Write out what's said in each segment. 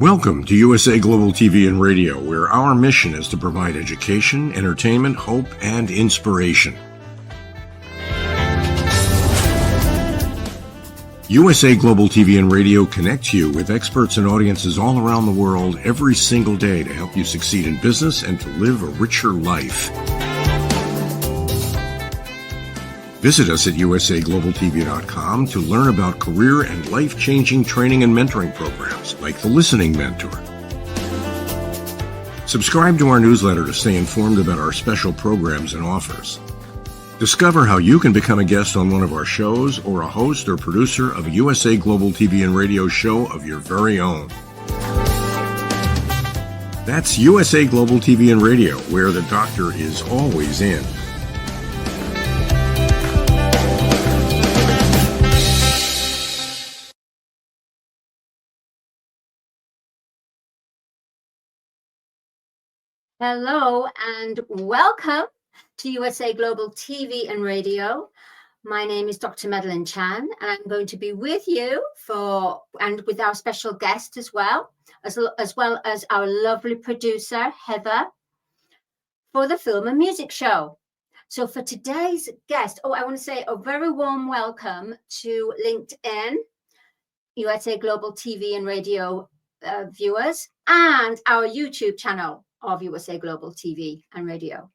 Welcome to USA Global TV and Radio, where our mission is to provide education, entertainment, hope, and inspiration. USA Global TV and Radio connects you with experts and audiences all around the world every single day to help you succeed in business and to live a richer life. Visit us at usaglobaltv.com to learn about career and life-changing training and mentoring programs like the Listening Mentor. Subscribe to our newsletter to stay informed about our special programs and offers. Discover how you can become a guest on one of our shows or a host or producer of a USA Global TV and Radio show of your very own. That's USA Global TV and Radio, where the doctor is always in. Hello and welcome to USA Global TV and Radio. My name is Dr. Madalenechan, and I'm going to be with you and with our special guest as well as our lovely producer, Heather, for the film and music show. So for today's guest, I want to say a very warm welcome to LinkedIn, USA Global TV and Radio viewers, and our YouTube channel of USA Global TV and Radio.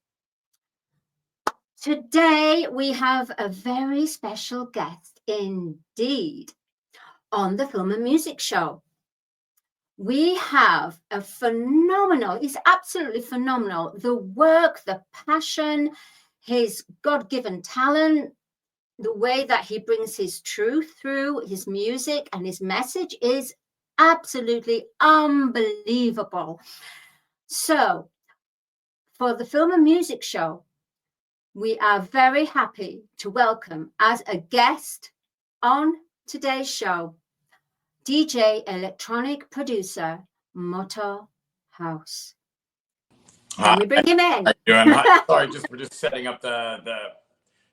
Today we have a very special guest indeed on the film and music show. We have a phenomenal, he's absolutely phenomenal. The work, the passion, his God-given talent, the way that he brings his truth through his music and his message is absolutely unbelievable. So, for the film and music show, we are very happy to welcome as a guest on today's show, DJ electronic producer, Motoe Haus. Can we bring him in? Sorry, we're just setting up the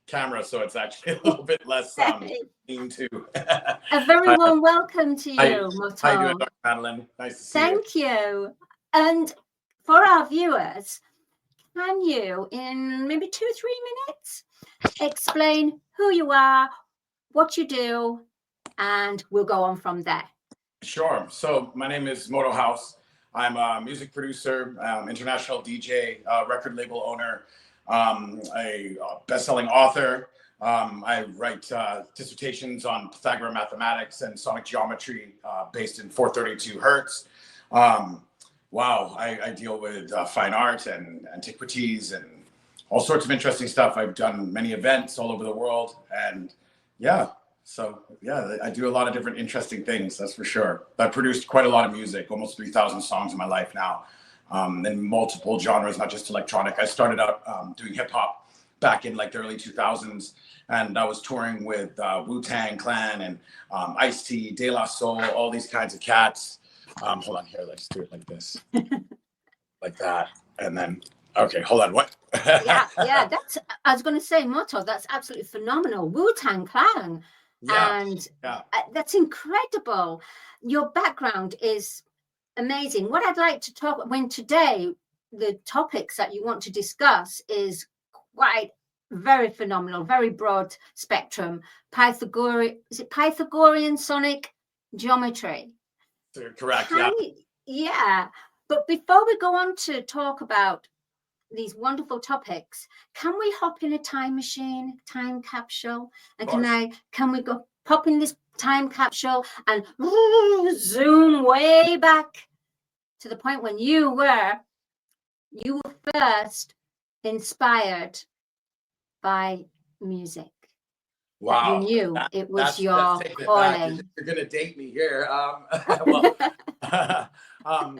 camera so it's actually a little bit less seen too. A very warm welcome to you, Motoe. How you doing, Dr. Madeline? Nice to see you. Thank you. And for our viewers, can you, in maybe 2-3 minutes, explain who you are, what you do, and we'll go on from there? Sure. So my name is Motoe Haus. I'm a music producer, international DJ, record label owner, a best-selling author. I write dissertations on Pythagorean mathematics and sonic geometry based in 432 hertz. Wow, I deal with fine art and antiquities and all sorts of interesting stuff. I've done many events all over the world, and I do a lot of different interesting things, that's for sure. I've produced quite a lot of music, almost 3,000 songs in my life now, in multiple genres, not just electronic. I started out doing hip hop back in like the early 2000s, and I was touring with Wu-Tang Clan and Ice-T, De La Soul, all these kinds of cats. Hold on here, let's do it like this. Like that. And then, okay, hold on, what? yeah, that's, I was going to say, Motoe, that's absolutely phenomenal. Wu-Tang Clan. That's incredible. Your background is amazing. What I'd like to talk, today, the topics that you want to discuss is very phenomenal, very broad spectrum. Pythagorean sonic geometry? Correct, But before we go on to talk about these wonderful topics, can we hop in a time machine, time capsule? And can we go pop in this time capsule and zoom way back to the point when you were first inspired by music? Wow. You knew it was your calling. You're going to date me here.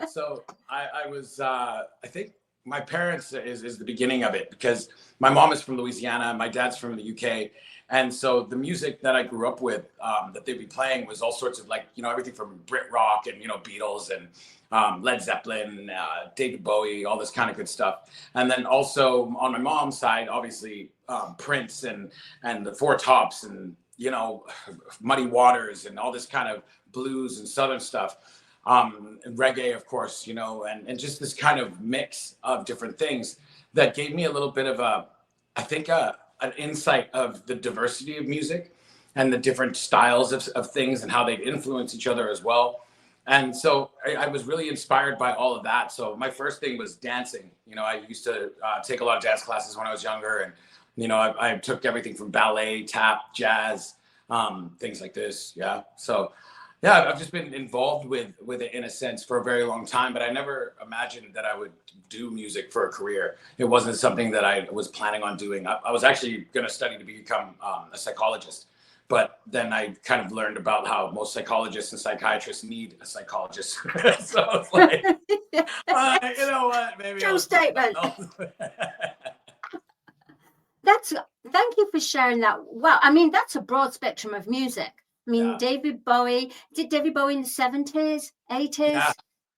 So I was, I think my parents is the beginning of it, because my mom is from Louisiana, my dad's from the UK. And so the music that I grew up with, that they'd be playing was all sorts of everything from Brit rock and, Beatles and Led Zeppelin, David Bowie, all this kind of good stuff. And then also on my mom's side, obviously Prince and the Four Tops and, Muddy Waters and all this kind of blues and Southern stuff. and reggae, of course, you know, and just this kind of mix of different things that gave me a little bit of I think an insight of the diversity of music and the different styles of things and how they influence each other as well. And so I was really inspired by all of that. So my first thing was dancing. You know, I used to take a lot of dance classes when I was younger. And, you know, I took everything from ballet, tap, jazz, things like this. Yeah. So, yeah, I've just been involved with it in a sense for a very long time, but I never imagined that I would do music for a career. It wasn't something that I was planning on doing. I was actually going to study to become a psychologist. But then I kind of learned about how most psychologists and psychiatrists need a psychologist. So it's like, you know what? Maybe True statement. Thank you for sharing that. Well, I mean, that's a broad spectrum of music. I mean, David Bowie, did David Bowie in the 70s, 80s?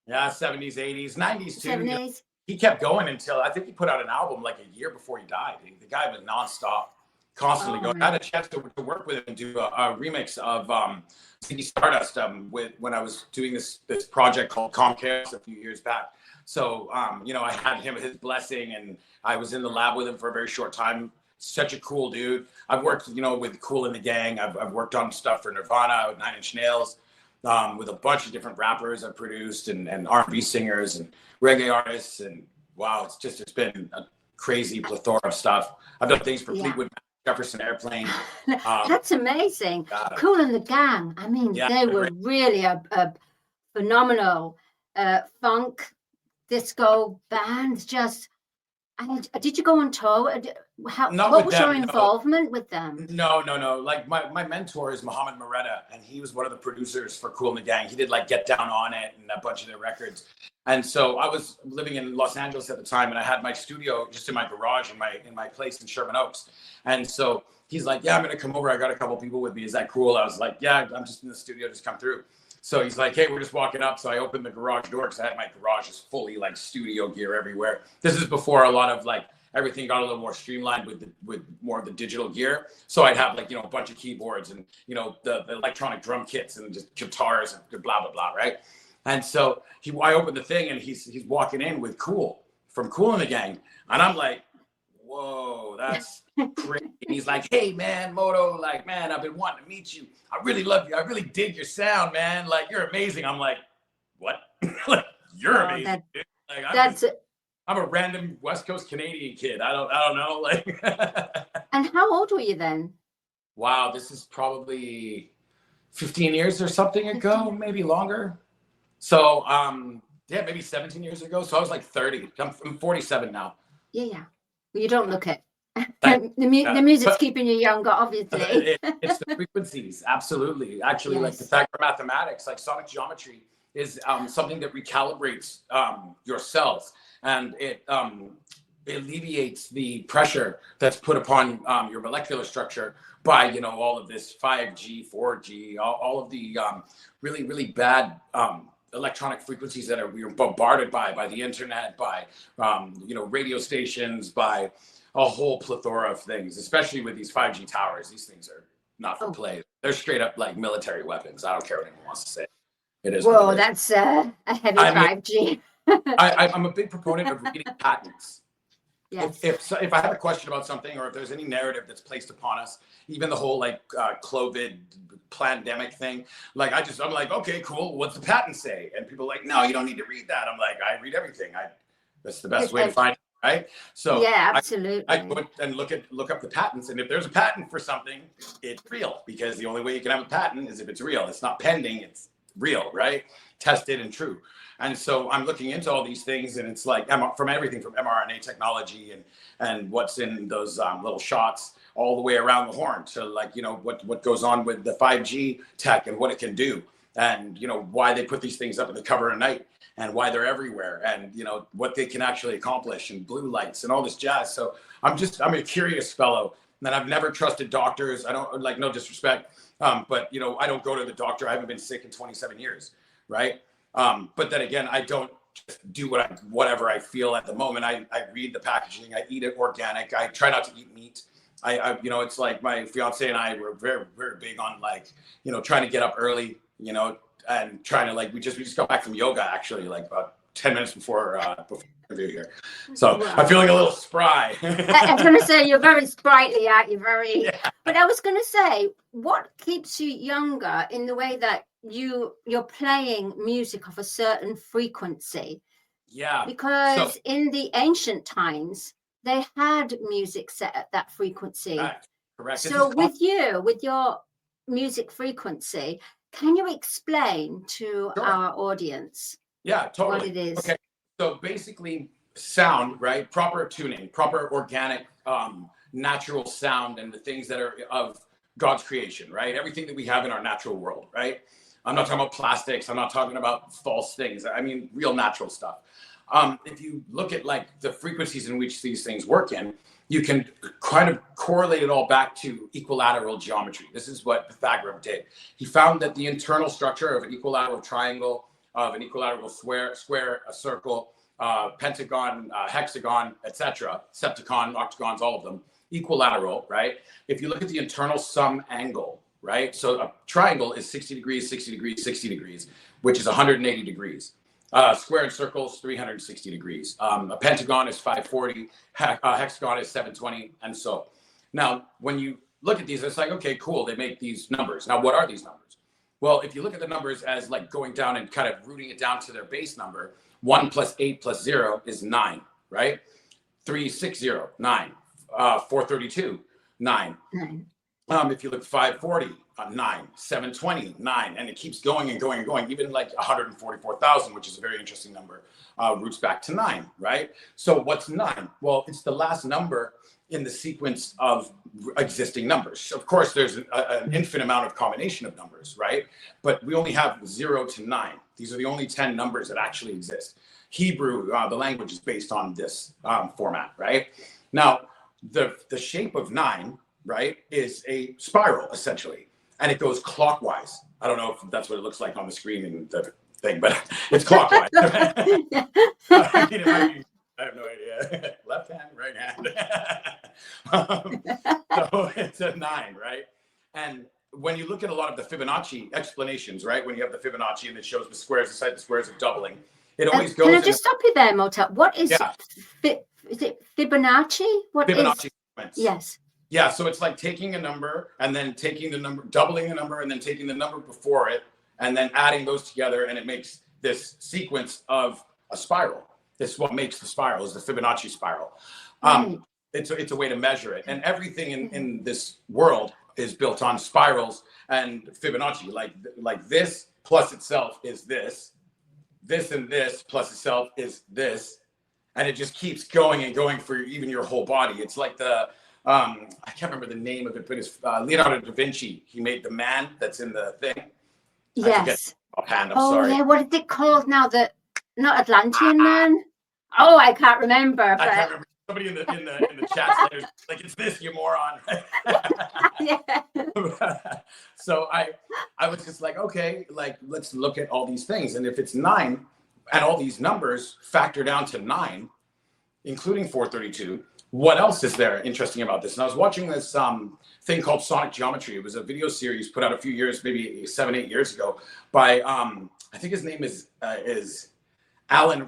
Yeah, 70s, 80s, 90s too. 70s. You know, he kept going until I think he put out an album like a year before he died. The guy was nonstop. Constantly going. I had a chance to work with him and do a remix of CD Stardust when I was doing this project called Comcast a few years back. So you know, I had his blessing, and I was in the lab with him for a very short time. Such a cool dude. I've worked, you know, with Kool and the Gang. I've worked on stuff for Nirvana, with 9 Inch Nails, with a bunch of different rappers I've produced and R&B singers and reggae artists. And wow, it's been a crazy plethora of stuff. I've done things for Fleetwood Mac, Jefferson Airplane. That's amazing. Kool and the Gang. I mean, they were really a phenomenal funk disco band. Just, did you go on tour? What was your involvement with them? No. Like my mentor is Mohammed Moretta, and he was one of the producers for Kool and the Gang. He did like Get Down on It and a bunch of their records. And so I was living in Los Angeles at the time, and I had my studio just in my garage in my place in Sherman Oaks. And so he's like, "Yeah, I'm gonna come over. I got a couple people with me. Is that cool?" I was like, "Yeah, I'm just in the studio. Just come through." So he's like, "Hey, we're just walking up." So I opened the garage door because I had my garage is fully like studio gear everywhere. This is before a lot of like everything got a little more streamlined with more of the digital gear. So I'd have like, you know, a bunch of keyboards and, you know, the electronic drum kits and just guitars and blah, blah, blah, right? And so I opened the thing, and he's walking in with Kool from Kool and the Gang. And I'm like, whoa, that's crazy. And he's like, "Hey, man, Moto, like, man, I've been wanting to meet you. I really love you. I really dig your sound, man. Like, you're amazing." I'm like, "What?" Like, "You're amazing." Like, I'm a random West Coast Canadian kid. I don't know. Like, and how old were you then? Wow, this is probably 15 years or something ago, maybe longer. So, yeah, maybe 17 years ago. So I was like 30. I'm 47 now. Yeah. Well, you don't look it. The music's keeping you younger, obviously. It's the frequencies, absolutely. Actually, like the fact of mathematics, like sonic geometry is something that recalibrates your cells, and it alleviates the pressure that's put upon your molecular structure by, you know, all of this 5G, 4G, all of the really, really bad electronic frequencies that we're bombarded by the internet, by you know, radio stations, by a whole plethora of things, especially with these 5G towers. These things are not for play. They're straight up like military weapons. I don't care what anyone wants to say. It is. Whoa, that's a heavy 5G. I'm a big proponent of reading patents. Yes. If I have a question about something, or if there's any narrative that's placed upon us, even the whole like COVID pandemic thing, like I'm like, okay, cool. What's the patent say? And people are like, no, you don't need to read that. I'm like, I read everything. That's the best way to find it, right? So yeah, absolutely. I go and look up the patents, and if there's a patent for something, it's real, because the only way you can have a patent is if it's real. It's not pending. It's real, right? Tested and true. And so I'm looking into all these things, and it's like from everything from mRNA technology and what's in those little shots all the way around the horn to, like, you know, what goes on with the 5G tech and what it can do, and, you know, why they put these things up in the cover at night and why they're everywhere, and, you know, what they can actually accomplish, and blue lights and all this jazz. So I'm a curious fellow, and I've never trusted doctors. I don't, like, no disrespect, but, you know, I don't go to the doctor. I haven't been sick in 27 years, right? But then again, I don't just do whatever I feel at the moment. I read the packaging. I eat it organic. I try not to eat meat. you know, it's like my fiance and I were very, very big on like, you know, trying to get up early, you know, and trying to like, we just got back from yoga actually, like about 10 minutes before the interview here. So Wow. I'm feeling a little spry. I was going to say, you're very sprightly, aren't you? Very, Yeah. But I was going to say, what keeps you younger in the way that you're playing music of a certain frequency? Yeah. Because So, in the ancient times, they had music set at that frequency. correct. So with your music frequency, can you explain to Sure. our audience Totally. what it is? Okay. So basically sound, right? Proper tuning, proper organic, natural sound, and the things that are of God's creation, right? Everything that we have in our natural world, right? I'm not talking about plastics. I'm not talking about false things. I mean, real natural stuff. If you look at like the frequencies in which these things work in, you can kind of correlate it all back to equilateral geometry. This is what Pythagoras did. He found that the internal structure of an equilateral triangle, of an equilateral square, a circle, pentagon, hexagon, etc., septagon, octagons, all of them, equilateral, right? If you look at the internal sum angle, right? So a triangle is 60 degrees, 60 degrees, 60 degrees, which is 180 degrees. Square and circles, 360 degrees. A pentagon is 540, hexagon is 720, and so. Now, when you look at these, it's like, okay, cool, they make these numbers. Now, what are these numbers? Well, if you look at the numbers as like going down and kind of rooting it down to their base number, 1 plus 8 plus 0 is 9, right? 360, 9. 432, 9. If you look 540, 9, 720, 9, and it keeps going and going and going. Even like 144,000, which is a very interesting number, roots back to 9, right? So what's 9? Well, it's the last number in the sequence of existing numbers. Of course, there's an infinite amount of combination of numbers, right? But we only have 0 to 9. These are the only 10 numbers that actually exist. Hebrew, the language is based on this format, right? Now, the shape of 9, right, is a spiral essentially, and it goes clockwise. I don't know if that's what it looks like on the screen in the thing, but it's clockwise. I have no idea. Left hand, right hand. So it's a 9, right? And when you look at a lot of the Fibonacci explanations, right, when you have the Fibonacci and it shows the squares inside the squares are doubling, it always goes. Can I just stop you there, Motoe? What is is it Fibonacci? What Fibonacci is? sequence. Yes. Yeah, so it's like taking a number and then taking the number, doubling the number, and then taking the number before it, and then adding those together, and it makes this sequence of a spiral. This is what makes the spiral, is the Fibonacci spiral. It's a way to measure it, and everything in this world is built on spirals and Fibonacci. Like this plus itself is this and this plus itself is this, and it just keeps going and going for even your whole body. It's like the I can't remember the name of it, but it's Leonardo da Vinci. He made the man that's in the thing. Yes. I'm sorry. Yeah, what is it called now? Not Atlantean man. Oh, I can't remember. I can't remember. Somebody in the chat later, like, it's this, you moron. So I was just like, okay, like, let's look at all these things, and if it's 9 and all these numbers factor down to 9, including 432. What else is there interesting about this? And I was watching this thing called Sonic Geometry. It was a video series put out a few years, maybe 7-8 years ago, by I think his name is Alan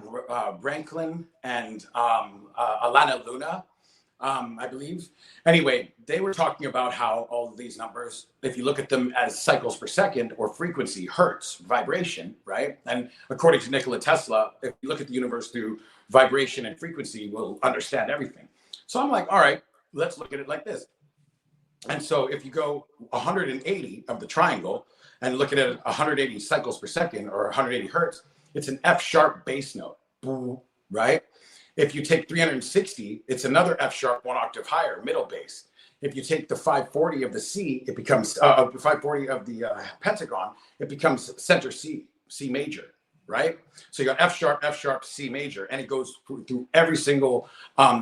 Ranklin and Alana Luna, I believe. Anyway, they were talking about how all of these numbers, if you look at them as cycles per second or frequency, hertz, vibration, right? And according to Nikola Tesla, if you look at the universe through vibration and frequency, we'll understand everything. So I'm like, all right, let's look at it like this. And so if you go 180 of the triangle and look at it 180 cycles per second or 180 hertz, it's an F sharp bass note, right? If you take 360, it's another F sharp 1 octave higher, middle bass. If you take the 540 of the C, it becomes 540 of the pentagon, it becomes center C, C major, right? So you got F sharp, C major, and it goes through every single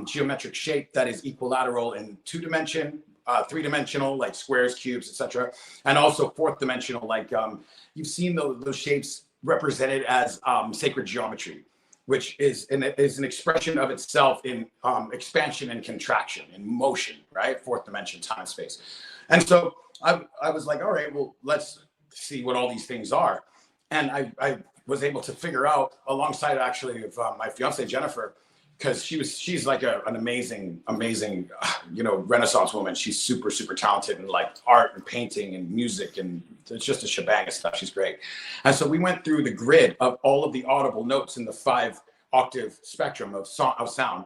geometric shape that is equilateral in 2-dimension, 3-dimensional, like squares, cubes, etc., and also 4th-dimensional, like you've seen those shapes represented as sacred geometry. which is an expression of itself in expansion and contraction, in motion, right? Fourth dimension, time, space. And so I was like, all right, well, let's see what all these things are. And I was able to figure out, alongside actually of my fiance Jennifer, because she's like an amazing Renaissance woman. She's super talented in like art and painting and music, and it's just a shebang of stuff. She's great. And so we went through the grid of all of the audible notes in the 5-octave spectrum of sound,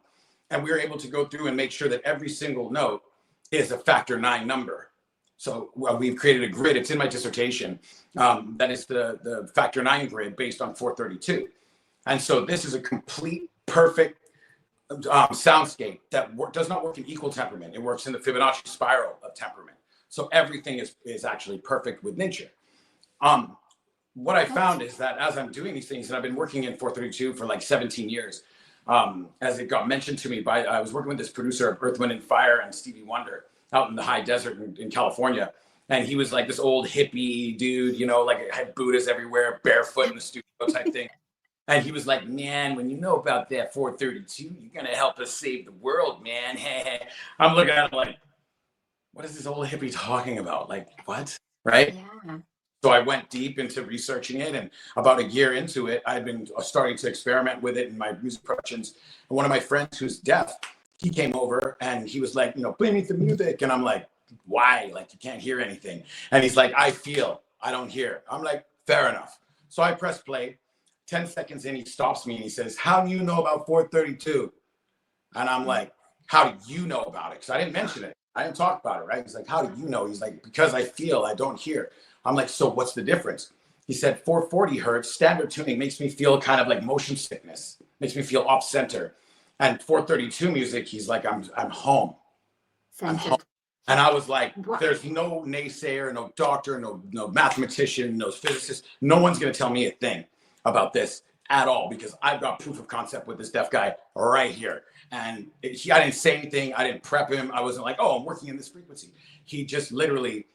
and we were able to go through and make sure that every single note is a factor 9 number. So we've created a grid. It's in my dissertation. That is the factor 9 grid based on 432. And so this is a complete, perfect soundscape that does not work in equal temperament. It works in the Fibonacci spiral of temperament. So everything is actually perfect with nature. What I found is that as I'm doing these things, and I've been working in 432 for like 17 years, as it got mentioned to me I was working with this producer of Earth, Wind and Fire and Stevie Wonder out in the high desert in California. And he was like this old hippie dude, like had Buddhas everywhere, barefoot in the studio type thing. And he was like, man, when you know about that 432, you're going to help us save the world, man. I'm looking at him like, what is this old hippie talking about? Like, what? Right? Yeah. So I went deep into researching it. And about a year into it, I'd been starting to experiment with it in my music productions. And one of my friends who's deaf, he came over and he was like, play me the music. And I'm like, why? Like, you can't hear anything. And he's like, I don't hear. I'm like, fair enough. So I press play. 10 seconds in, he stops me and he says, how do you know about 432? And I'm like, how do you know about it? Because I didn't mention it. I didn't talk about it, right? He's like, how do you know? He's like, because I feel, I don't hear. I'm like, so what's the difference? He said, 440 hertz, standard tuning makes me feel kind of like motion sickness, makes me feel off center. And 432 music, he's like, I'm home. I'm home. And I was like, there's no naysayer, no doctor, no mathematician, no physicist. No one's going to tell me a thing about this at all, because I've got proof of concept with this deaf guy right here. And I didn't say anything. I didn't prep him. I wasn't like, oh, I'm working in this frequency. He just literally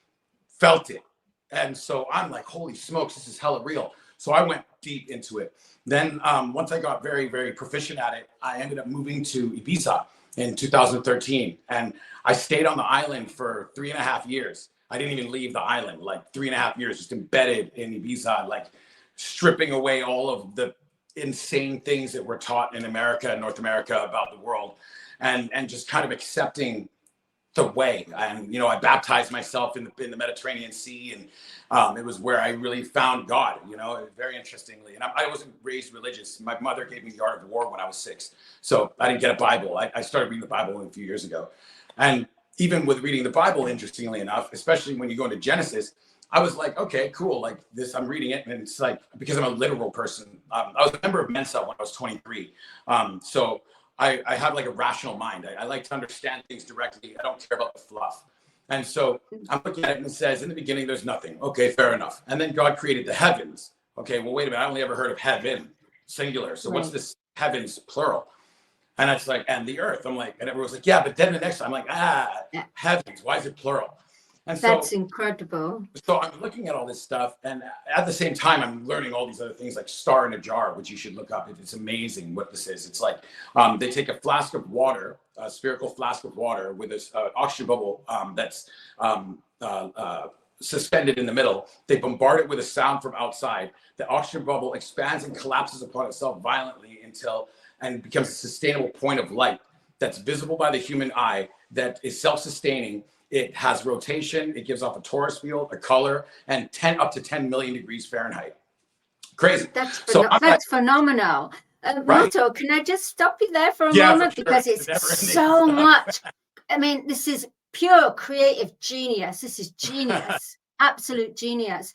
felt it. And so I'm like, holy smokes, this is hella real. So I went deep into it. Then once I got very, very proficient at it, I ended up moving to Ibiza in 2013. And I stayed on the island for 3.5 years. I didn't even leave the island, like 3.5 years, just embedded in Ibiza, like stripping away all of the insane things that were taught in America and North America about the world, and just kind of accepting the way. And I baptized myself in the Mediterranean Sea, and it was where I really found God, very interestingly. And I wasn't raised religious. My mother gave me the Art of War when I was 6, so I didn't get a Bible. I started reading the Bible a few years ago. And even with reading the Bible, interestingly enough, especially when you go into Genesis, I was like, okay, cool. Like this, I'm reading it, and it's like, because I'm a literal person. I was a member of Mensa when I was 23. So I have like a rational mind. I like to understand things directly. I don't care about the fluff. And so I'm looking at it and it says, in the beginning, there's nothing. Okay, fair enough. And then God created the heavens. Okay, well, wait a minute. I only ever heard of heaven, singular. So what's this heavens, plural? And it's like, and the earth. I'm like, and everyone's like, yeah, but then the next time, I'm like, heavens. Why is it plural? And so, that's incredible. So I'm looking at all this stuff, and at the same time, I'm learning all these other things like star in a jar, which you should look up. It's amazing what this is. It's like they take a flask of water, a spherical flask of water with this oxygen bubble that's suspended in the middle. They bombard it with a sound from outside. The oxygen bubble expands and collapses upon itself violently and becomes a sustainable point of light that's visible by the human eye, that is self-sustaining. It has rotation. It gives off a torus field, a color, and up to 10 million degrees Fahrenheit. Crazy. That's phenomenal. Right? Motoe, can I just stop you there for a moment? For sure. Because it's so much. I mean, this is pure creative genius. This is genius, absolute genius.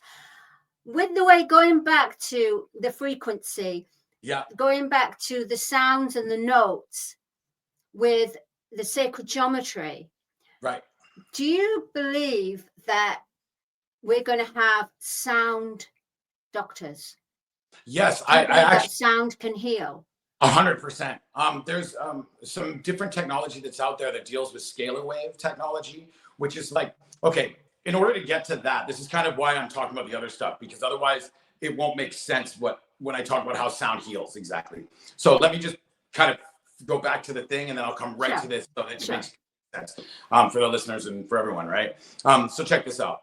With the way going back to the frequency, going back to the sounds and the notes with the sacred geometry. Right. Do you believe that we're going to have sound doctors? Yes, I actually, sound can heal. 100%. There's some different technology that's out there that deals with scalar wave technology, which is like, okay, in order to get to that, this is kind of why I'm talking about the other stuff, because otherwise it won't make sense what when I talk about how sound heals, exactly. So let me just kind of go back to the thing, and then I'll come right to this so that it makes sense for the listeners and for everyone, right? So check this out.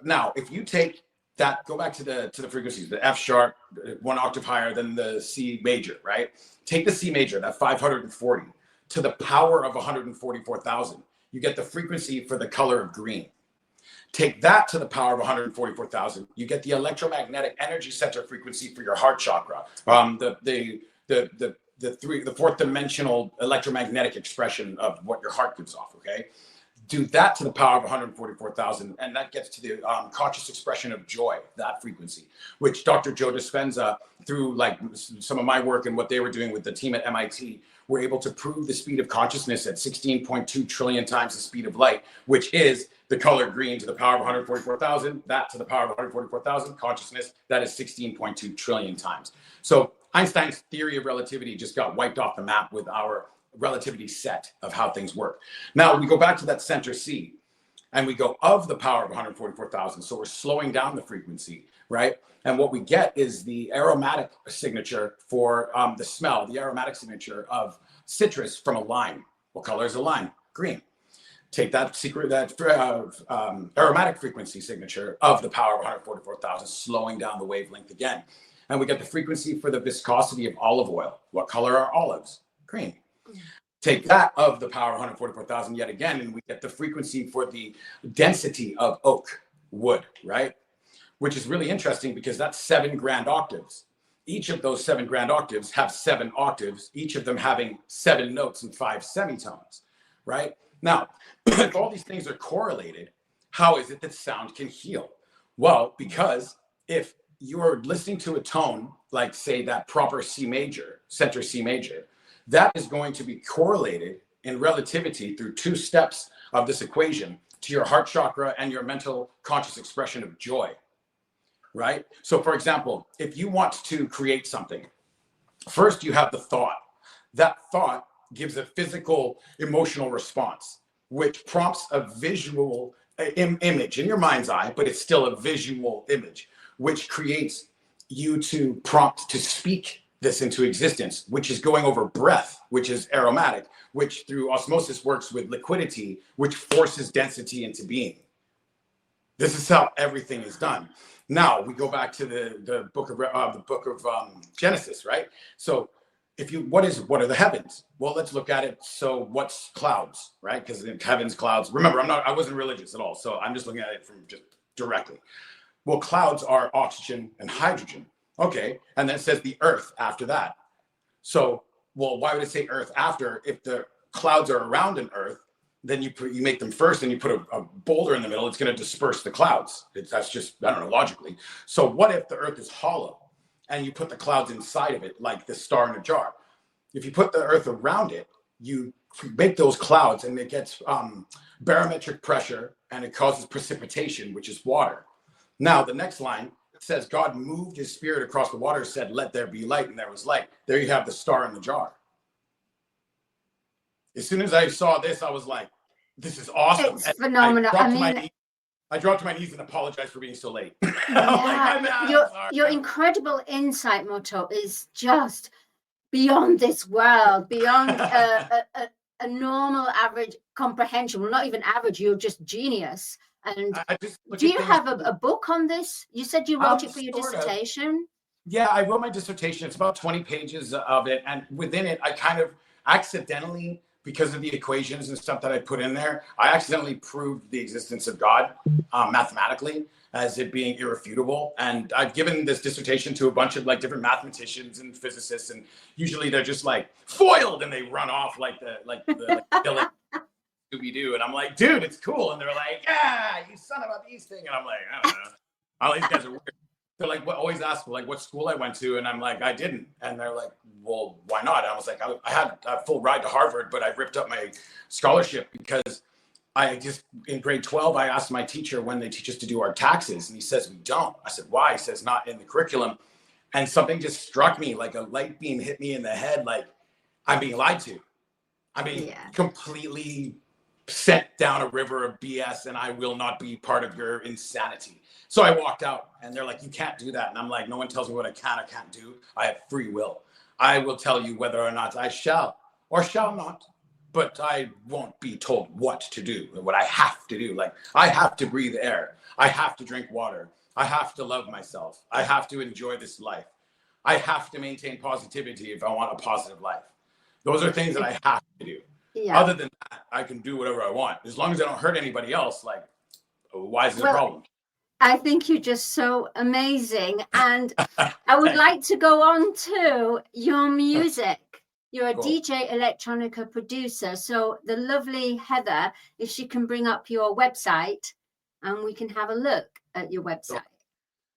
Now, if you take that, go back to the frequencies, the F sharp, 1 octave higher than the C major, right? Take the C major, that 540, to the power of 144,000. You get the frequency for the color of green. Take that to the power of 144,000. You get the electromagnetic energy center frequency for your heart chakra. The fourth dimensional electromagnetic expression of what your heart gives off. Okay. Do that to the power of 144,000, and that gets to the conscious expression of joy, that frequency, which Dr. Joe Dispenza, through like some of my work and what they were doing with the team at MIT, were able to prove the speed of consciousness at 16.2 trillion times the speed of light, which is the color green to the power of 144,000, that to the power of 144,000, consciousness, that is 16.2 trillion times. So Einstein's theory of relativity just got wiped off the map with our relativity set of how things work. Now we go back to that center C and we go of the power of 144,000. So we're slowing down the frequency, right? And what we get is the aromatic signature for the smell, the aromatic signature of citrus from a lime. What color is a lime? Green. Take that aromatic frequency signature of the power of 144,000, slowing down the wavelength again. And we get the frequency for the viscosity of olive oil. What color are olives? Green. Take that of the power of 144,000 yet again, and we get the frequency for the density of oak wood, right? Which is really interesting because that's 7 grand octaves. Each of those 7 grand octaves have 7 octaves, each of them having 7 notes and 5 semitones, right? Now, if all these things are correlated, how is it that sound can heal? Well, because if you're listening to a tone, like say that proper C major, center C major, that is going to be correlated in relativity through 2 steps of this equation to your heart chakra and your mental conscious expression of joy, right? So for example, if you want to create something, first you have the thought. That thought gives a physical emotional response, which prompts a visual image in your mind's eye, but it's still a visual image, which creates you to prompt to speak this into existence, which is going over breath, which is aromatic, which through osmosis works with liquidity, which forces density into being. This is how everything is done. Now we go back to the book of Genesis, right? So what are the heavens? Well, let's look at it. So what's clouds, right? Because heavens, clouds. Remember, I wasn't religious at all, so I'm just looking at it from just directly. Well, clouds are oxygen and hydrogen. Okay, and then it says the earth after that. So, well, why would it say earth after? If the clouds are around an earth, then you make them first and you put a boulder in the middle, it's going to disperse the clouds. That's just, I don't know, logically. So what if the earth is hollow and you put the clouds inside of it, like the star in a jar? If you put the earth around it, you make those clouds and it gets barometric pressure and it causes precipitation, which is water. Now, the next line, says God moved his spirit across the water, said, let there be light, and there was light. There you have the star in the jar. As soon as I saw this, I was like, this is awesome. It's phenomenal. I dropped to my knees and apologized for being so late. Yeah, your incredible insight, Motoe, is just beyond this world, beyond a normal average comprehension. Well, not even average, you're just genius. And do you have a book on this? You said you wrote it for your dissertation? Yeah, I wrote my dissertation. It's about 20 pages of it. And within it, I kind of accidentally, because of the equations and stuff that I put in there, I accidentally proved the existence of God mathematically as it being irrefutable. And I've given this dissertation to a bunch of like different mathematicians and physicists. And usually they're just like foiled and they run off like the villain. Scooby-Doo, and I'm like, dude, it's cool. And they're like, you son of a beast thing. And I'm like, I don't know. All these guys are weird. They're like, always ask like what school I went to. And I'm like, I didn't. And they're like, well, why not? And I was like, I had a full ride to Harvard, but I ripped up my scholarship because in grade 12, I asked my teacher when they teach us to do our taxes. And he says, we don't. I said, why? He says, not in the curriculum. And something just struck me, like a light beam hit me in the head. Like I'm being lied to. I mean, completely sent down a river of BS, and I will not be part of your insanity. So I walked out, and they're like, you can't do that. And I'm like, no one tells me what I can or can't do. I have free will. I will tell you whether or not I shall or shall not, but I won't be told what to do, what I have to do. Like, I have to breathe air. I have to drink water. I have to love myself. I have to enjoy this life. I have to maintain positivity if I want a positive life. Those are things that I have to do. Yeah. Other than that, I can do whatever I want. As long as I don't hurt anybody else, like, why is it a problem? I think you're just so amazing. And I would like to go on to your music. You're a Cool. DJ electronica producer. So the lovely Heather, if she can bring up your website and we can have a look at your website.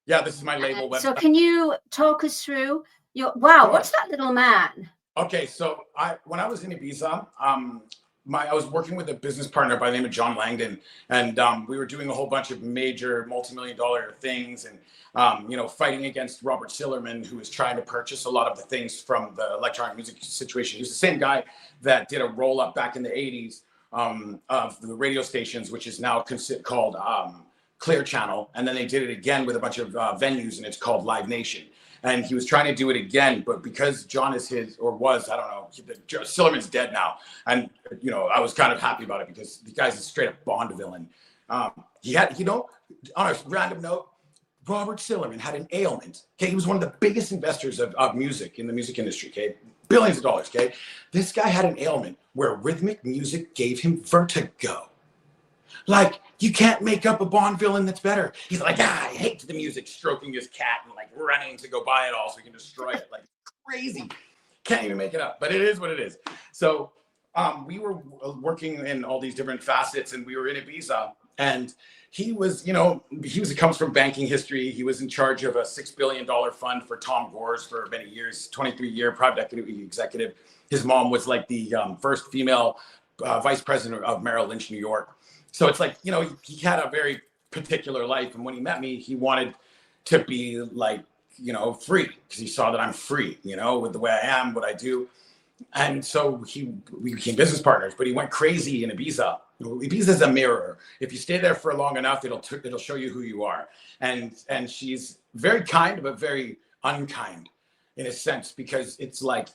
Yeah, this is my label website. So can you talk us through your, wow, what's that little man? Okay, so when I was in Ibiza, I was working with a business partner by the name of John Langdon, and we were doing a whole bunch of major multi-million-dollar things, and you know, fighting against Robert Sillerman, who was trying to purchase a lot of the things from the electronic music situation. He was the same guy that did a roll-up back in the 80s of the radio stations, which is now called Clear Channel, and then they did it again with a bunch of venues, and it's called Live Nation. And he was trying to do it again, but because John is his, or was, I don't know, Sillerman's dead now. And, you know, I was kind of happy about it because the guy's a straight up Bond villain. He had, you know, on a random note, Robert Sillerman had an ailment. Okay. He was one of the biggest investors of music in the music industry. Okay. Billions of dollars. Okay. This guy had an ailment where rhythmic music gave him vertigo. Like, you can't make up a Bond villain that's better. He's like, I hate the music, stroking his cat and like running to go buy it all so he can destroy it. Like, crazy. Can't even make it up, but it is what it is. So we were working in all these different facets, and we were in Ibiza, and he was, you know, comes from banking history. He was in charge of a $6 billion fund for Tom Gores for many years, 23-year private equity executive. His mom was like the first female vice president of Merrill Lynch, New York. So it's like, you know, he had a very particular life. And when he met me, he wanted to be like, you know, free, because he saw that I'm free, you know, with the way I am, what I do. And so we became business partners, but he went crazy in Ibiza. Ibiza is a mirror. If you stay there for long enough, it'll show you who you are. And she's very kind, but very unkind in a sense, because it's like,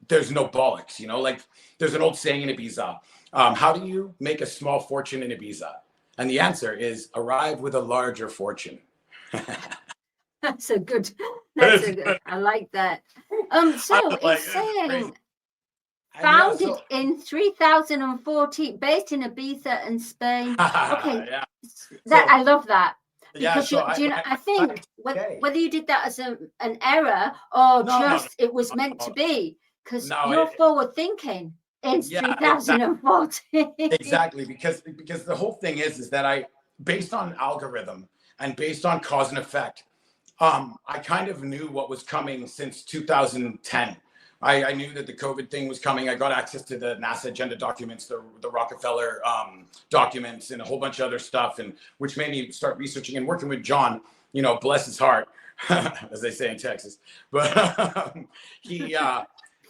there's no bollocks, you know, like there's an old saying in Ibiza. How do you make a small fortune in Ibiza? And the answer is arrive with a larger fortune. That's a good, I like that. So it's saying founded in 3014, based in Ibiza and Spain. Okay, yeah. I love that. Because yeah, I think whether you did that as an error or it was meant to be, because you're forward thinking. It's 2014. Exactly, because the whole thing is that I, based on algorithm and based on cause and effect, I kind of knew what was coming since 2010. I knew that the COVID thing was coming. I got access to the NASA agenda documents, the Rockefeller documents, and a whole bunch of other stuff, and which made me start researching and working with John. You know, bless his heart, as they say in Texas. But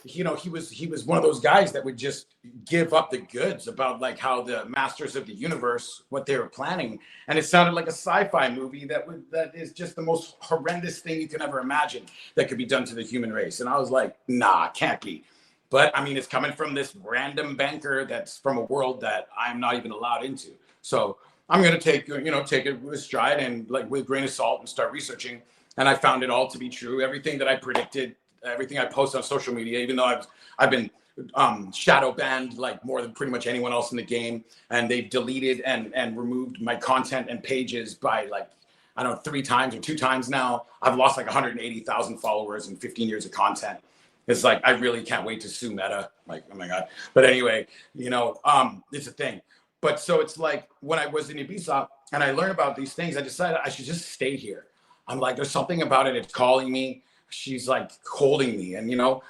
you know, he was one of those guys that would just give up the goods about like how the masters of the universe, what they were planning. And it sounded like a sci-fi movie that is just the most horrendous thing you can ever imagine that could be done to the human race. And I was like, nah, can't be. But I mean, it's coming from this random banker that's from a world that I'm not even allowed into. So I'm going to take it with stride and like with a grain of salt and start researching. And I found it all to be true. Everything that I predicted, everything I post on social media, even though I've been shadow banned like more than pretty much anyone else in the game, and they've deleted and removed my content and pages by like, I don't know, 3 times or 2 times now. I've lost like 180,000 followers in 15 years of content. It's like, I really can't wait to sue Meta. Like, oh my God. But anyway, you know, it's a thing. But so it's like when I was in Ibiza and I learned about these things, I decided I should just stay here. I'm like, there's something about it. It's calling me. She's like holding me, and you know,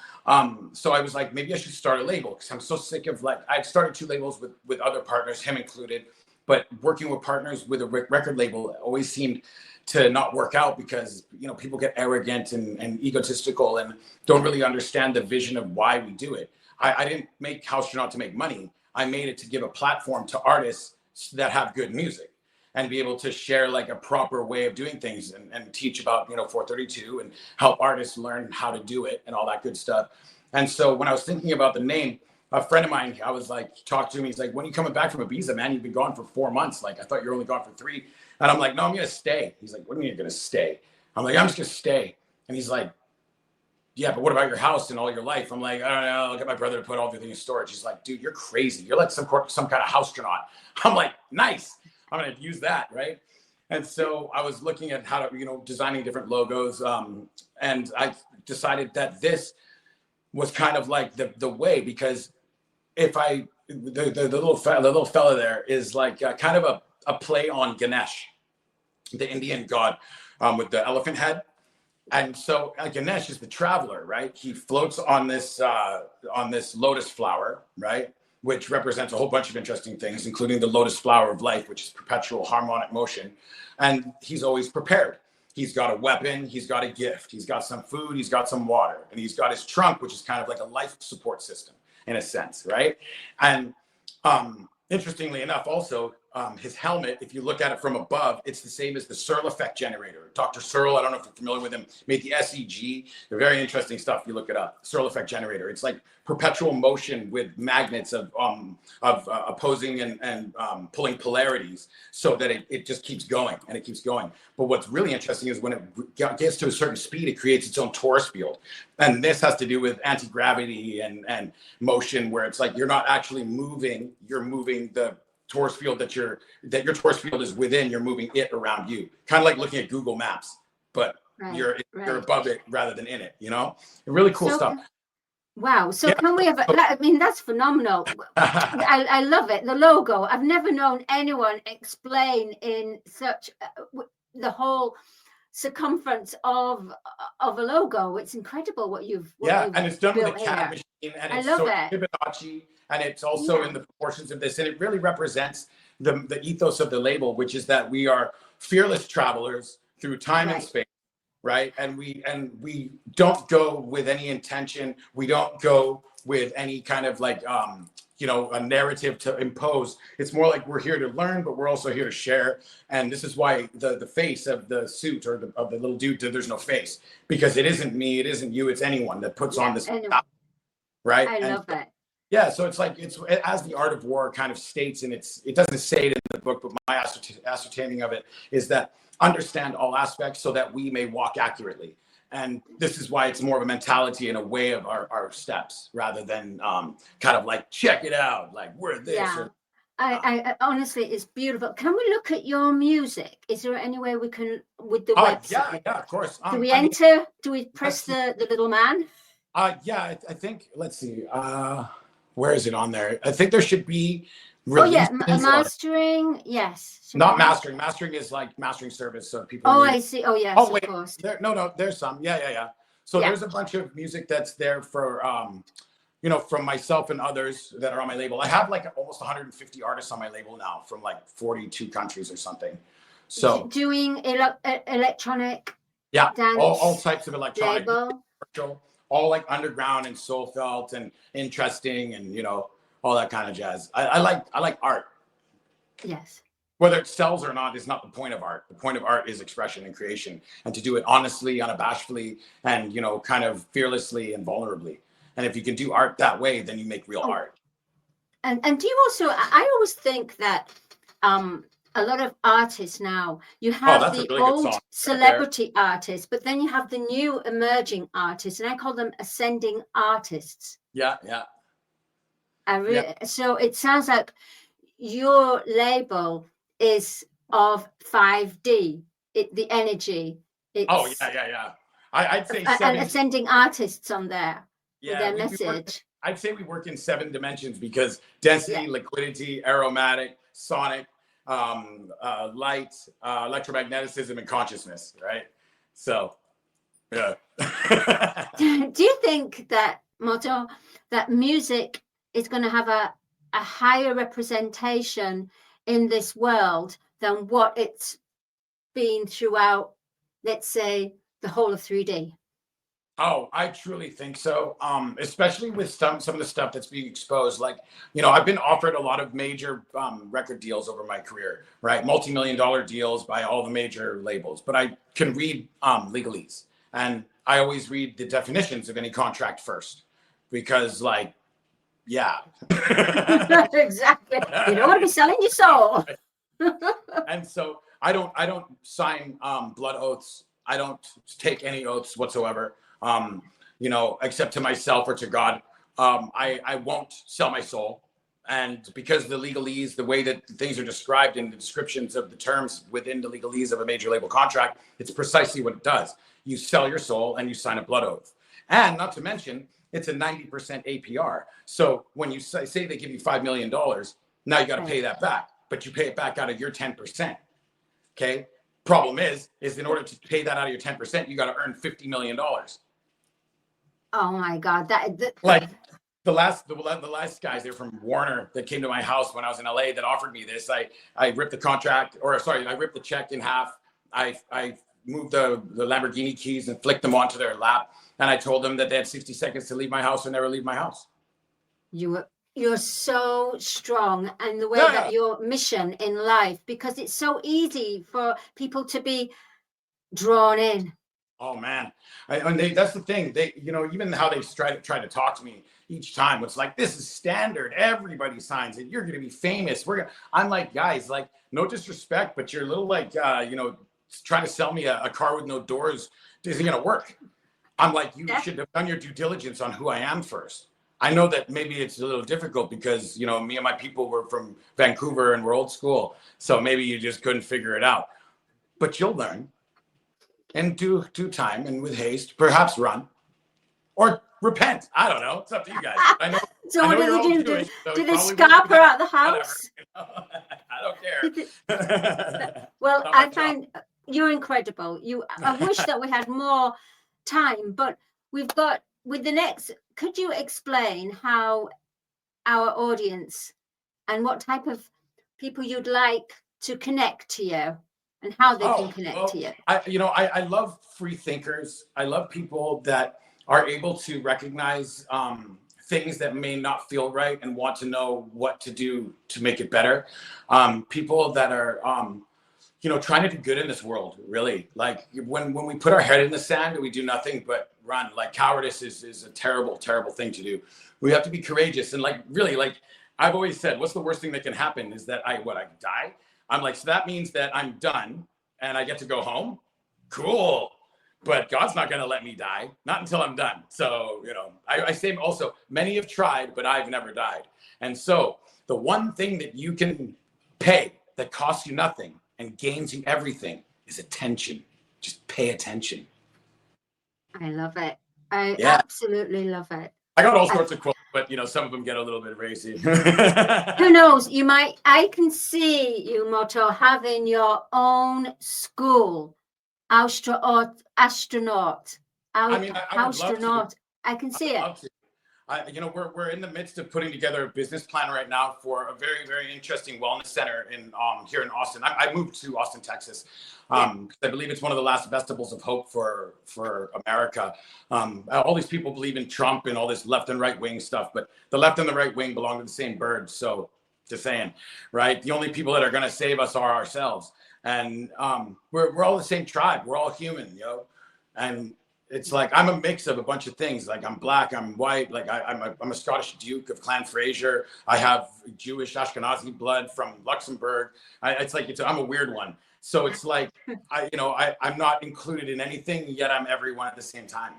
so I was like, maybe I should start a label, because I'm so sick of like, I've started 2 labels with other partners, him included, but working with partners with a record label always seemed to not work out, because you know, people get arrogant and egotistical and don't really understand the vision of why we do it. I didn't make House Not to make money. I made it to give a platform to artists that have good music and be able to share like a proper way of doing things and teach about, 432 and help artists learn how to do it and all that good stuff. And so when I was thinking about the name, a friend of mine, I was like, talked to him. He's like, when are you coming back from Ibiza, man? You've been gone for 4 months. Like, I thought you were only gone for 3. And I'm like, no, I'm going to stay. He's like, what do you mean you're going to stay? I'm like, I'm just going to stay. And he's like, yeah, but what about your house and all your life? I'm like, I don't know. I'll get my brother to put all everything in storage. He's like, dude, you're crazy. You're like some kind of housetronaut. I'm like, nice. I'm going to use that. Right. And so I was looking at how to, designing different logos. And I decided that this was kind of like the way, because if the little fella there is like kind of a play on Ganesh, the Indian god with the elephant head. And so Ganesh is the traveler, right? He floats on this lotus flower, right? Which represents a whole bunch of interesting things, including the lotus flower of life, which is perpetual harmonic motion. And he's always prepared. He's got a weapon, he's got a gift, he's got some food, he's got some water, and he's got his trunk, which is kind of like a life support system in a sense, right? And interestingly enough, also, his helmet, if you look at it from above, it's the same as the Searle effect generator. Dr. Searle, I don't know if you're familiar with him, made the SEG. They're very interesting stuff if you look it up. Searle effect generator. It's like perpetual motion with magnets of opposing and pulling polarities, so that it just keeps going and it keeps going. But what's really interesting is when it gets to a certain speed, it creates its own torus field. And this has to do with anti-gravity and motion, where it's like you're not actually moving, you're moving the torus field that your torus field is within, you're moving it around you, kind of like looking at Google Maps, but you're above it rather than in it, really cool stuff. Wow. So can we have, I mean, that's phenomenal. I love it. The logo, I've never known anyone explain in such the whole circumference of a logo. It's incredible what you've and it's done with a cat machine, and it's so Fibonacci, and it's also in the proportions of this, and it really represents the ethos of the label, which is that we are fearless travelers through time and space, right? And we don't go with any intention. We don't go with any kind of like a narrative to impose. It's more like we're here to learn, but we're also here to share. And this is why the face of the suit or of the little dude, there's no face, because it isn't me, it isn't you, it's anyone that puts on this, right? I love that. Yeah, so it's like as the Art of War kind of states, and it doesn't say it in the book, but my ascertaining of it is that understand all aspects so that we may walk accurately. And this is why it's more of a mentality and a way of our steps, rather than kind of like, check it out, like we're this. Yeah. I honestly, it's beautiful. Can we look at your music? Is there any way we can, with the website? Yeah, of course. Do we enter? Do we press the little man? I think, let's see. Where is it on there? I think there should be. Mastering. Yes. Not mastering. Mastering is like mastering service. So people. I see. Oh, yes. Of course. No, there's some. Yeah. So there's a bunch of music that's there for, from myself and others that are on my label. I have like almost 150 artists on my label now from like 42 countries or something. So doing electronic. Yeah. Dance all types of electronic. Label. All like underground and soul felt and interesting and all that kind of jazz. I like art. Yes. Whether it sells or not is not the point of art. The point of art is expression and creation, and to do it honestly, unabashedly, and kind of fearlessly and vulnerably. And if you can do art that way, then you make real art. And do you also? I always think that a lot of artists now, you have the old celebrity artists, but then you have the new emerging artists, and I call them ascending artists. Yeah. So it sounds like your label is of 5D, the energy. Yeah. I'd say and ascending artists on there with their message. I'd say we work in 7 dimensions, because density, liquidity, aromatic, sonic, light, electromagnetism, and consciousness, right? So yeah. Do you think that, Motoe, that music is going to have a higher representation in this world than what it's been throughout, let's say, the whole of 3D? Oh, I truly think so. Especially with some of the stuff that's being exposed. Like, I've been offered a lot of major record deals over my career, right? Multi-million-dollar deals by all the major labels. But I can read legalese, and I always read the definitions of any contract first, because, like, yeah. Exactly. You don't want to be selling your soul. And so I don't sign blood oaths. I don't take any oaths whatsoever. Except to myself or to God. I won't sell my soul. And because the legalese, the way that things are described in the descriptions of the terms within the legalese of a major label contract, it's precisely what it does. You sell your soul and you sign a blood oath. And not to mention, it's a 90% APR. So when you say they give you $5 million, now you got to pay that back, but you pay it back out of your 10%. Okay. Problem is in order to pay that out of your 10%, you got to earn $50 million. Oh my God. Like the last guys, they're from Warner that came to my house when I was in LA that offered me this. I ripped the contract, I ripped the check in half. I moved the Lamborghini keys and flicked them onto their lap. And I told them that they had 60 seconds to leave my house or never leave my house. You're so strong, and the way Yeah. that your mission in life, because it's so easy for people to be drawn in. Oh man, that's the thing. They, even how they try to talk to me each time. It's like, this is standard. Everybody signs it. You're going to be famous. I'm like, guys, like, no disrespect, but you're a little like, trying to sell me a car with no doors isn't going to work. I'm like, you should have done your due diligence on who I am first. I know that maybe it's a little difficult because, me and my people were from Vancouver and we're old school. So maybe you just couldn't figure it out, but you'll learn. And due time and with haste, perhaps run or repent. I don't know. It's up to you guys. I know. So what do they do? So do they scarp her out the house? I don't care. Well, I find you're incredible. I wish that we had more time, but we've got with the next. Could you explain how our audience and what type of people you'd like to connect to you? And how they can connect to you. I love free thinkers. I love people that are able to recognize things that may not feel right and want to know what to do to make it better. People that are, trying to do good in this world, really. Like when we put our head in the sand and we do nothing but run, like cowardice is a terrible, terrible thing to do. We have to be courageous. And really, I've always said, what's the worst thing that can happen is that I die. I'm like, so that means that I'm done and I get to go home. Cool. But God's not going to let me die, not until I'm done. So, I say also, many have tried, but I've never died. And so the one thing that you can pay that costs you nothing and gains you everything is attention. Just pay attention. I love it. I absolutely love it. I got all sorts of quotes, but some of them get a little bit racy. Who knows? I can see you, Motoe, having your own school, astronaut. I mean, I would love to. I can see it. We're in the midst of putting together a business plan right now for a very, very interesting wellness center in here in Austin. I moved to Austin, Texas. I believe it's one of the last vestigals of hope for America. All these people believe in Trump and all this left and right wing stuff, but the left and the right wing belong to the same bird. So just saying, right? The only people that are going to save us are ourselves. And we're all the same tribe. We're all human, and it's like I'm a mix of a bunch of things. Like I'm black, I'm white. Like I'm a Scottish Duke of Clan Fraser. I have Jewish Ashkenazi blood from Luxembourg. I'm a weird one. So it's like I'm not included in anything, yet I'm everyone at the same time.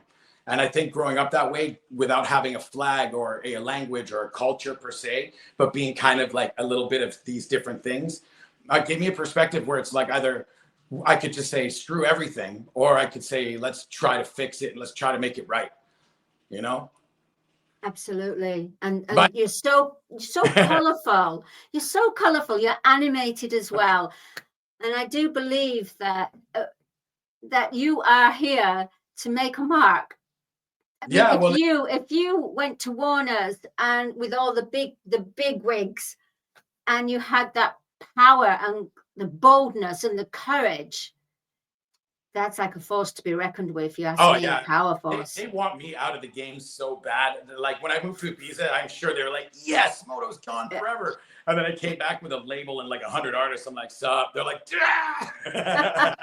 And I think growing up that way, without having a flag or a language or a culture per se, but being kind of like a little bit of these different things, gave me a perspective where it's like either I could just say screw everything, or I could say let's try to fix it and let's try to make it right. Absolutely. And you're so colorful. You're so colorful. You're animated as well. And I do believe that you are here to make a mark. If you went to Warner's and with all the big wigs, and you had that power and the boldness and the courage, That's like a force to be reckoned with. You ask Oh me, a yeah, power force. they want me out of the game so bad. Like when I moved to Ibiza, I'm sure they were like, "Yes, Moto's gone forever." And then I came back with a label and like 100 artists. I'm like, "Sup?" They're like, "Yeah."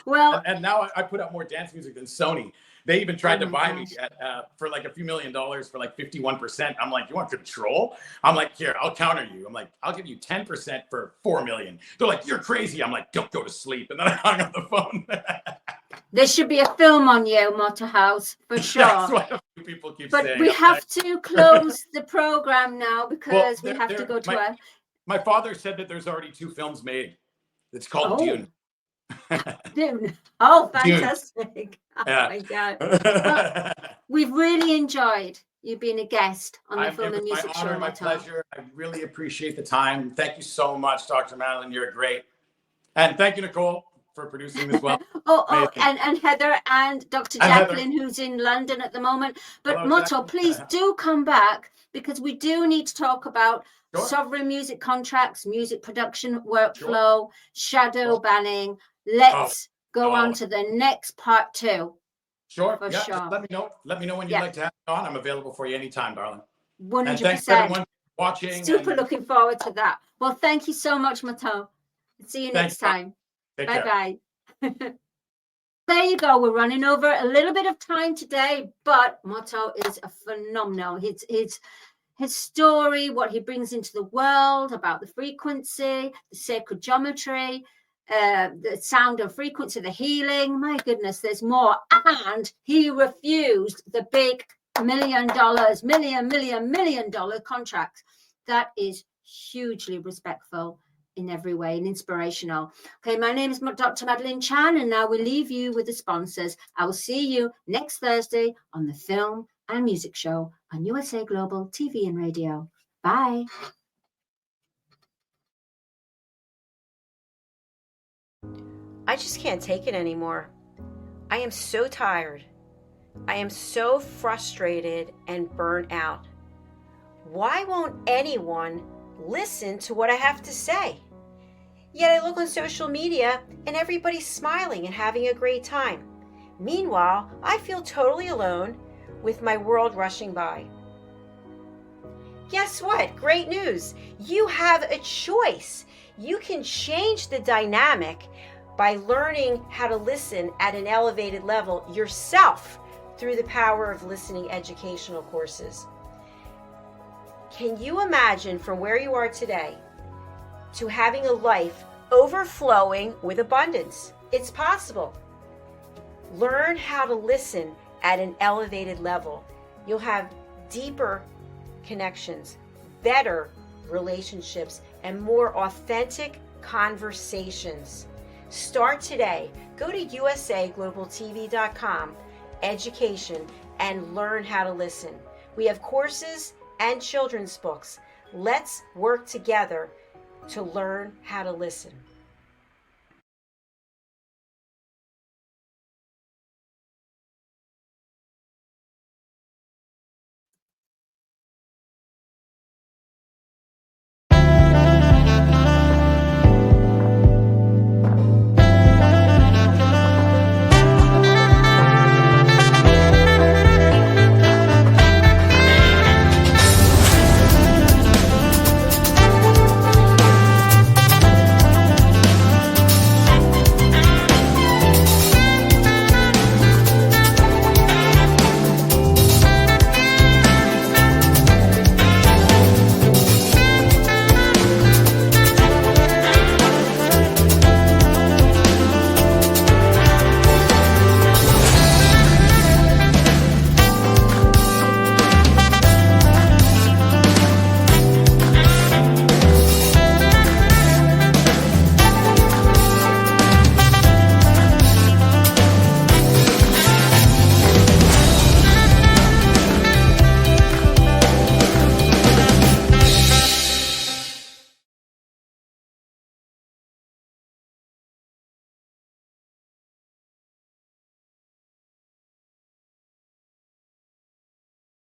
Well, and now I put out more dance music than Sony. They even tried oh to my buy me gosh. for like a few $1 million for like 51%. I'm like, "You want control?" I'm like, "Here, I'll counter you." I'm like, "I'll give you 10% for 4 million." They're like, "You're crazy." I'm like, "Don't go to sleep." And then I hung up the phone. There should be a film on you, Motoe Haus, for sure. That's what a few people keep But saying. we I'm have like, to close the program now well, because we have to go to a. my father said that there's already 2 films made. It's called Oh, Dune. Dune. Oh, Dune. fantastic. Oh Yeah. my God. Well, we've really enjoyed you being a guest on the Film It and was my Music honor, Show, my Motoe. pleasure. I really appreciate the time. Thank you so much, Dr. Madeline. You're great. And thank you, Nicole, for producing this well. And Heather and Dr. And Heather. Jacalyn, who's in London at the moment. But Hello, Motoe, Jacalyn. please do come back because we do need to talk about Sure. sovereign music contracts, music production workflow, shadow banning. Let's go on to the next part 2. Sure. For Yeah. sure. Just let me know. Let me know when you'd like to have me on. I'm available for you anytime, darling. 100%. And thanks to everyone watching. Super looking forward to that. Well, thank you so much, Motoe. See you next time. Bye-bye. There you go. We're running over a little bit of time today, but Motoe is a phenomenal. His story, what he brings into the world about the frequency, the sacred geometry, the sound and frequency, the healing. My goodness, there's more. And he refused the big $1 million contract. That is hugely respectful in every way and inspirational. Okay, my name is Dr. Madelenechan, and now we leave you with the sponsors. I will see you next Thursday on the Film and Music Show on USA Global TV and Radio. Bye. I just can't take it anymore. I am so tired. I am so frustrated and burnt out. Why won't anyone listen to what I have to say? Yet I look on social media and everybody's smiling and having a great time. Meanwhile, I feel totally alone with my world rushing by. Guess what? Great news. You have a choice. You can change the dynamic by learning how to listen at an elevated level yourself through the power of listening educational courses. Can you imagine from where you are today to having a life overflowing with abundance? It's possible. Learn how to listen at an elevated level. You'll have deeper connections, better relationships, and more authentic conversations. Start today. Go to usaglobaltv.com, education, and learn how to listen. We have courses and children's books. Let's work together to learn how to listen.